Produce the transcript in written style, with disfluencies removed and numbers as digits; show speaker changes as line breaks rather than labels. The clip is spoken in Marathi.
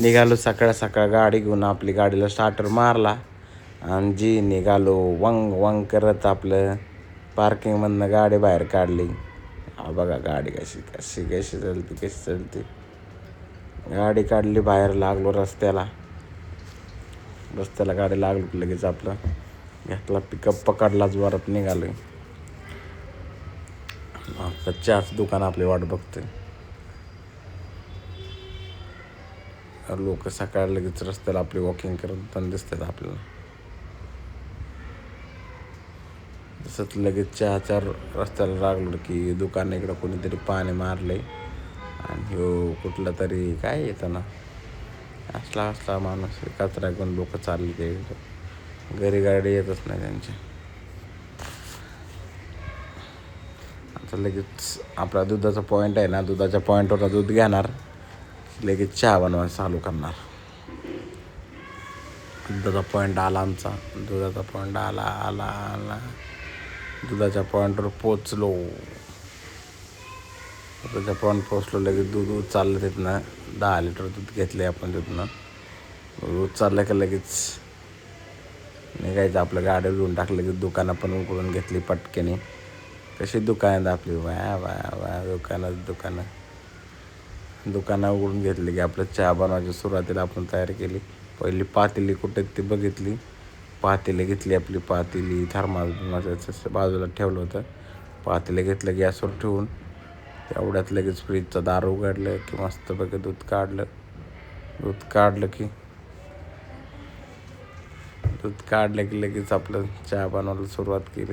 निघालो सकाळ सकाळ गाडी घेऊन. आपली गाडीला स्टार्टर मारला आणि जी निघालो वंग वंग करत. आपलं पार्किंगमधनं गाडी बाहेर काढली. हा बघा गाडी कशी कशी कशी चलती कशी चलती. गाडी काढली बाहेर. लागलो रस्त्याला गाडी लागलो की लगेच आपलं घेतला पिकअप पकडला जोरात निघालो. चहाचं दुकान आपली वाट बघते. लोक सकाळ लगेच रस्त्याला आपली वॉकिंग करत पण दिसतात आपल्याला. तसंच लगेच चहाच्या रस्त्याला लागलो की दुकान इकडं कोणीतरी पाणी मारले आणि हो कुठलं तरी काय येतं ना असला माणूस कचरा घेऊन लोक चालले ते घरी गाडी येतच नाही त्यांची. आता लगेच आपला दुधाचा पॉईंट आहे ना, दुधाच्या पॉईंटवर दूध घेणार लगेच चहा बनवायला चालू करणार. दुधाचा पॉईंट आला आमचा. दुधाचा पॉईंट आला. दुधाच्या पॉईंटवर पोचलो. दुधाच्या पॉईंट पोचलो लगेच दूध चाललं तिथनं. 10 लिटर दूध घेतले आपण तिथनं. दूध चाललं की लगेच निघायचं आपलं. गाडी घेऊन टाकलं की दुकानं पण उघडून घेतली पटकेने. कशी दुकानं आपली वा दुकानं उघडून घेतली की आपलं चहा बनवायची सुरुवातीला आपण तयारी केली. पहिली पातेली कुठे ती बघितली. पातेली घेतली आपली. पातेली थर्मास बाजूला ठेवलं होतं. पातेली घेतलं गॅसवर ठेवून. तेवढ्यात लगेच फ्रीजचं दार उघडलं की मस्तपैकी दूध काढलं की लगेच आपलं चहा बनवायला सुरुवात केली.